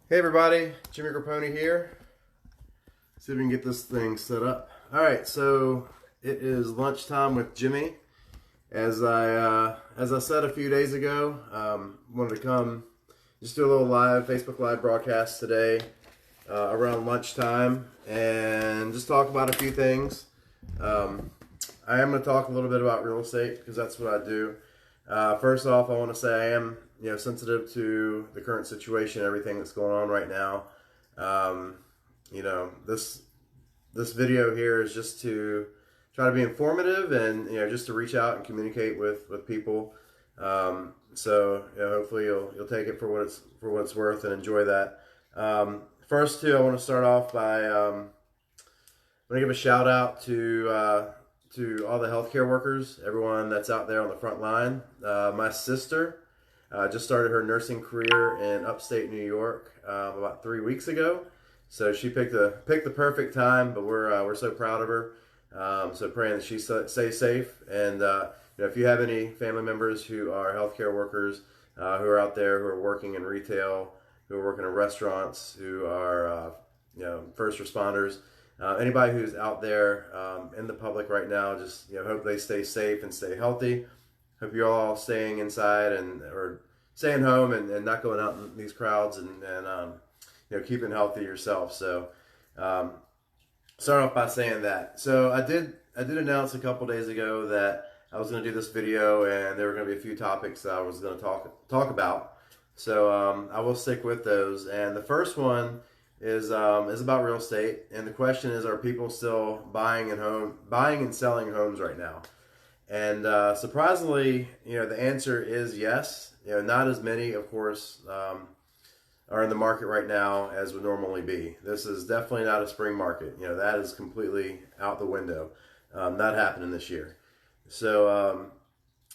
Hey everybody, Jimmy Raponi here. See if we can get this thing set up. All right, so it is lunchtime with Jimmy. As I said a few days ago, wanted to come just do a little live Facebook Live broadcast today around lunchtime and just talk about a few things. I am going to talk a little bit about real estate because that's what I do. First off, I want to say I am sensitive to the current situation, everything that's going on right now. This video here is just to try to be informative and just to reach out and communicate with people. So hopefully you'll take it for what it's worth and enjoy that. First, too, I want to start off by I'm going to give a shout out to all the healthcare workers, everyone that's out there on the front line. My sister just started her nursing career in upstate New York about 3 weeks ago. So she picked the perfect time, but we're so proud of her. So praying that she stays safe. And if you have any family members who are healthcare workers, who are out there, who are working in retail, who are working in restaurants, who are first responders, anybody who's out there in the public right now, just hope they stay safe and stay healthy. Hope you're all staying inside or staying home and not going out in these crowds and keeping healthy yourself. So start off by saying that. So I did announce a couple days ago that I was going to do this video, and there were going to be a few topics that I was going to talk about. So I will stick with those. And the first one is about real estate, and the question is: are people still buying and selling homes right now? And surprisingly, the answer is yes. Not as many, of course, are in the market right now as would normally be. This is definitely not a spring market. That is completely out the window. Not happening this year. So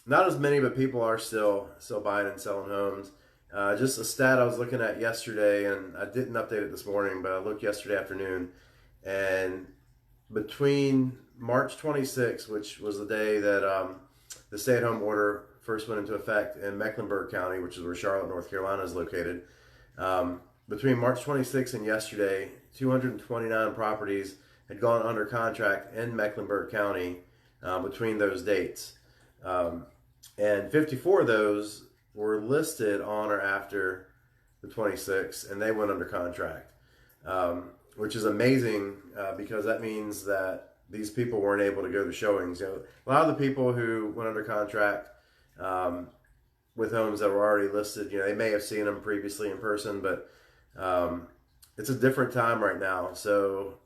not as many, but people are still buying and selling homes. Just a stat I was looking at yesterday, and I didn't update it this morning, but I looked yesterday afternoon, and between March 26th, which was the day that the stay-at-home order first went into effect in Mecklenburg County, which is where Charlotte, North Carolina is located, between March 26th and yesterday, 229 properties had gone under contract in Mecklenburg County between those dates. And 54 of those were listed on or after the 26th, and they went under contract, which is amazing because that means that these people weren't able to go to showings. A lot of the people who went under contract with homes that were already listed, they may have seen them previously in person, but it's a different time right now. So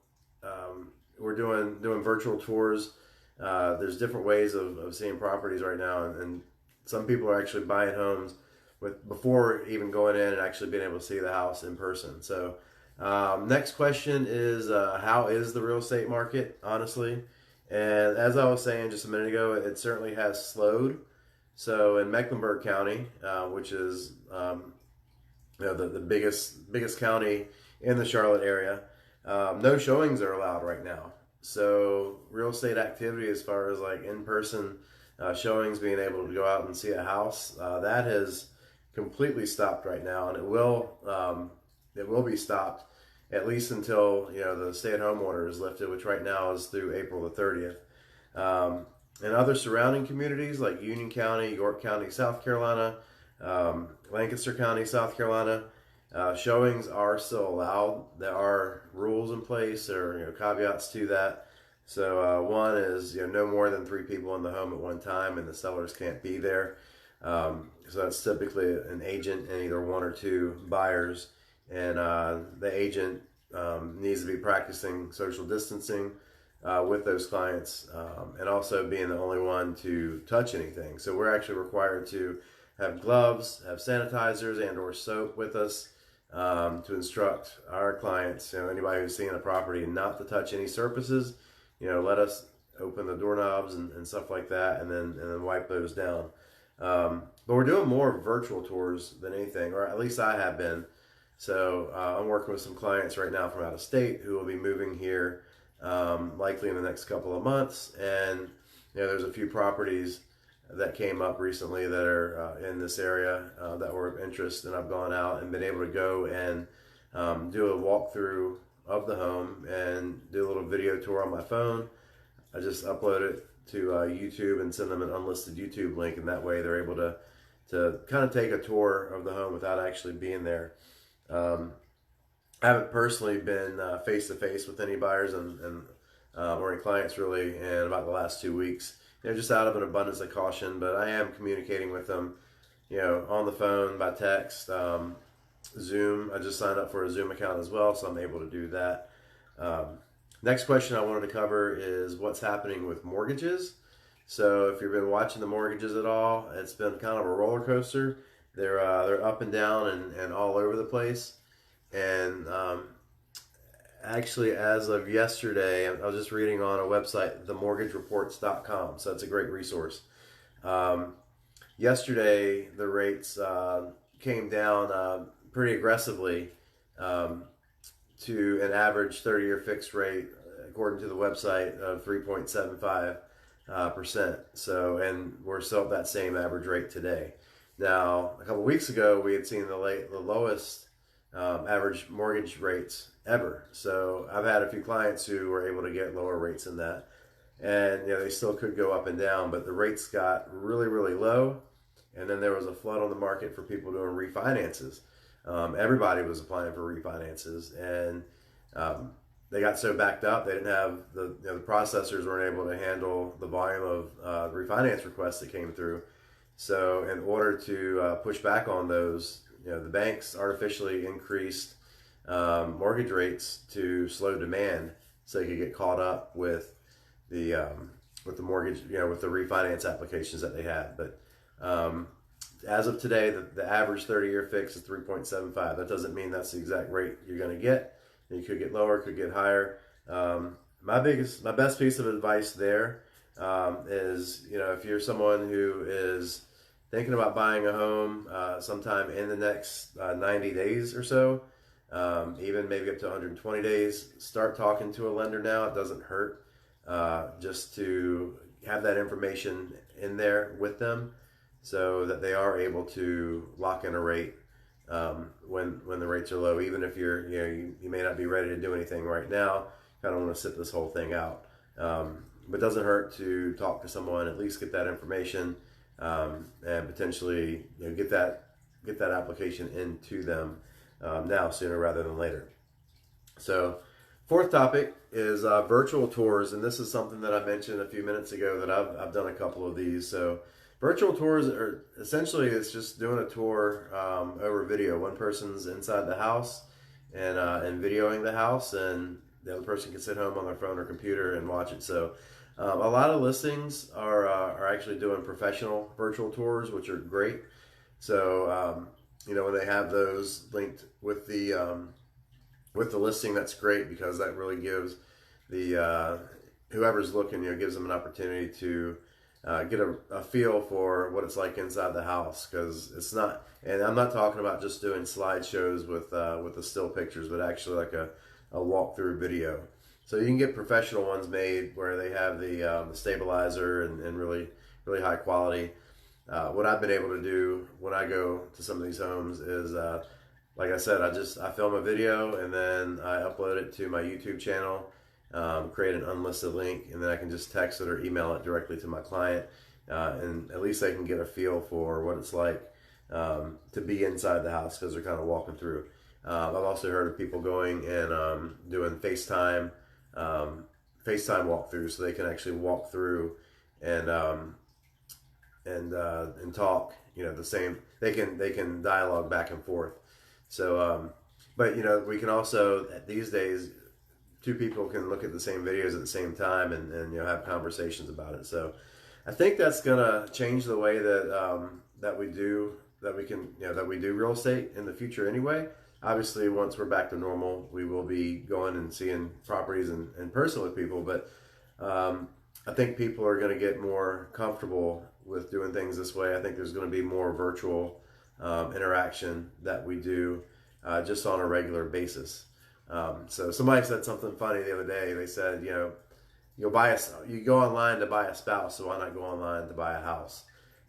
we're doing virtual tours. There's different ways of seeing properties right now, and some people are actually buying homes before even going in and actually being able to see the house in person. So next question is, how is the real estate market, honestly? And as I was saying just a minute ago, it certainly has slowed. So in Mecklenburg County, which is the biggest county in the Charlotte area, no showings are allowed right now. So real estate activity, as far as like in-person showings, being able to go out and see a house, that has completely stopped right now, and it will be stopped at least until the stay-at-home order is lifted, which right now is through April the 30th. And other surrounding communities like Union County, York County, South Carolina, Lancaster County, South Carolina, showings are still allowed. There are rules in place or caveats to that. So one is no more than 3 people in the home at one time, and the sellers can't be there. So that's typically an agent and either 1 or 2 buyers, and the agent needs to be practicing social distancing with those clients, and also being the only one to touch anything. So we're actually required to have gloves, have sanitizers and or soap with us to instruct our clients, anybody who's seeing a property, not to touch any surfaces. Let us open the doorknobs and stuff like that, and then wipe those down. But we're doing more virtual tours than anything, or at least I have been. So I'm working with some clients right now from out of state who will be moving here likely in the next couple of months. And there's a few properties that came up recently that are in this area that were of interest, and I've gone out and been able to go and do a walkthrough of the home and do a little video tour on my phone. I just upload it to YouTube and send them an unlisted YouTube link, and that way they're able to kind of take a tour of the home without actually being there. I haven't personally been face to face with any buyers or any clients really in about the last 2 weeks. Just out of an abundance of caution, but I am communicating with them, on the phone, by text, Zoom. I just signed up for a Zoom account as well, so I'm able to do that. Next question I wanted to cover is what's happening with mortgages. So if you've been watching the mortgages at all, it's been kind of a roller coaster. They're up and down and all over the place. And actually, as of yesterday, I was just reading on a website, themortgagereports.com. So that's a great resource. Yesterday, the rates came down pretty aggressively to an average 30-year fixed rate, according to the website, of 3.75%. So, and we're still at that same average rate today. Now, a couple weeks ago, we had seen the lowest average mortgage rates ever. So I've had a few clients who were able to get lower rates than that, and they still could go up and down, but the rates got really, really low. And then there was a flood on the market for people doing refinances. Everybody was applying for refinances, and they got so backed up they didn't have the processors weren't able to handle the volume of refinance requests that came through. So in order to push back on those, the banks artificially increased mortgage rates to slow demand, so they could get caught up with the mortgage, with the refinance applications that they had. But as of today, the average 30-year fix is 3.75. That doesn't mean that's the exact rate you're going to get. You could get lower, could get higher. My best piece of advice there is, if you're someone who is thinking about buying a home sometime in the next 90 days or so, even maybe up to 120 days, start talking to a lender now. It doesn't hurt just to have that information in there with them, so that they are able to lock in a rate when the rates are low. Even if you may not be ready to do anything right now, kind of want to sit this whole thing out. But it doesn't hurt to talk to someone, at least get that information, and potentially get that application into them now, sooner rather than later. So, fourth topic is virtual tours, and this is something that I mentioned a few minutes ago that I've done a couple of these. So virtual tours are essentially, it's just doing a tour over video. One person's inside the house and videoing the house, and the other person can sit home on their phone or computer and watch it. So a lot of listings are actually doing professional virtual tours, which are great. So when they have those linked with the listing, that's great, because that really gives the whoever's looking, gives them an opportunity to get a feel for what it's like inside the house. Because it's not, and I'm not talking about just doing slideshows with the still pictures, but actually like a walkthrough video. So you can get professional ones made where they have the stabilizer and really, really high quality. What I've been able to do when I go to some of these homes is, like I said, I film a video and then I upload it to my YouTube channel, create an unlisted link, and then I can just text it or email it directly to my client, and at least they can get a feel for what it's like to be inside the house, because they're kind of walking through. I've also heard of people going and doing FaceTime walkthroughs, so they can actually walk through and talk. The same. They can dialogue back and forth. So, but we can also, these days, two people can look at the same videos at the same time and have conversations about it. So, I think that's gonna change the way that we do real estate in the future. Anyway, obviously, once we're back to normal, we will be going and seeing properties in person with people. But I think people are going to get more comfortable with doing things this way. I think there's going to be more virtual interaction that we do just on a regular basis. So somebody said something funny the other day. They said, you go online to buy a spouse, so why not go online to buy a house?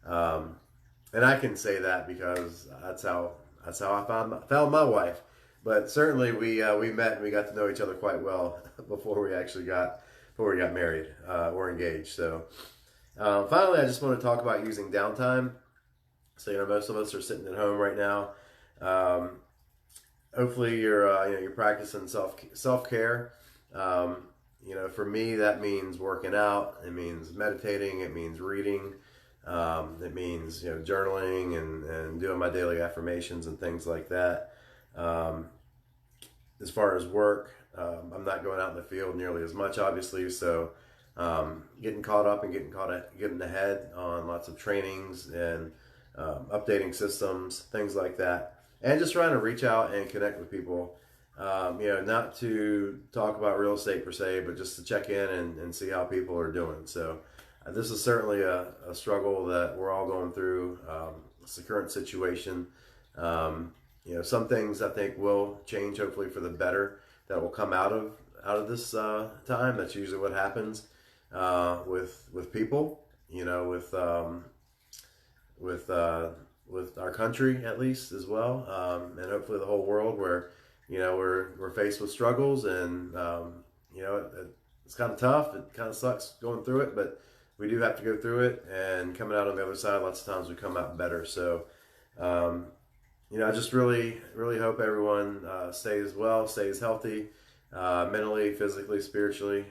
And I can say that because that's how I found my wife. but certainly we met and we got to know each other quite well before we got married or engaged. So finally, I just want to talk about using downtime. So most of us are sitting at home right now. Hopefully, you're practicing self care. For me, that means working out. It means meditating. It means reading. It means journaling and doing my daily affirmations and things like that. As far as work, I'm not going out in the field nearly as much, obviously. So getting caught up and getting ahead on lots of trainings and updating systems, things like that. And just trying to reach out and connect with people, not to talk about real estate per se, but just to check in and see how people are doing. So this is certainly a struggle that we're all going through. It's the current situation. Some things I think will change, hopefully for the better, that will come out of this time. That's usually what happens with people, with our country at least as well, and hopefully the whole world, where we're faced with struggles, and it's kind of tough. It kind of sucks going through it, but we do have to go through it, and coming out on the other side, lots of times we come out better. So I just really hope everyone stays well, stays healthy, mentally, physically, spiritually,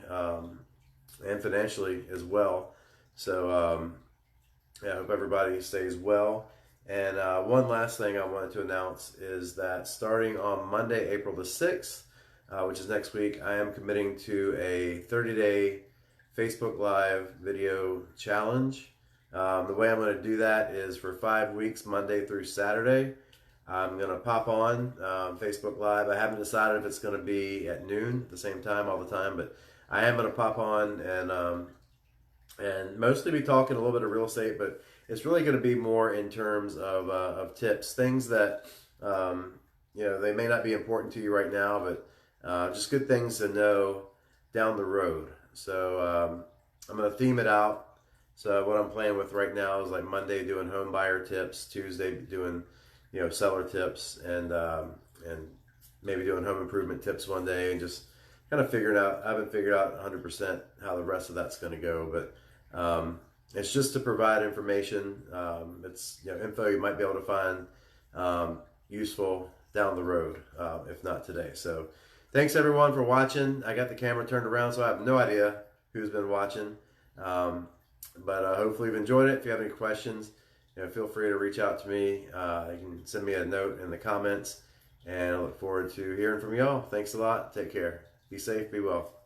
and financially as well. So I hope everybody stays well. And one last thing I wanted to announce is that starting on Monday, April the 6th, which is next week, I am committing to a 30-day Facebook Live video challenge. The way I'm going to do that is for 5 weeks, Monday through Saturday. I'm going to pop on Facebook Live. I haven't decided if it's going to be at noon at the same time all the time, but I am going to pop on and mostly be talking a little bit of real estate, but it's really going to be more in terms of tips, things that they may not be important to you right now, but just good things to know down the road. So I'm going to theme it out. So what I'm playing with right now is like Monday doing home buyer tips, Tuesday doing seller tips, and maybe doing home improvement tips one day, and just kind of figuring out. I haven't figured out 100% how the rest of that's going to go, but it's just to provide information. It's info you might be able to find useful down the road, if not today. So thanks everyone for watching. I got the camera turned around, so I have no idea who's been watching, but hopefully you've enjoyed it. If you have any questions, feel free to reach out to me. You can send me a note in the comments, and I look forward to hearing from y'all. Thanks a lot. Take care. Be safe. Be well.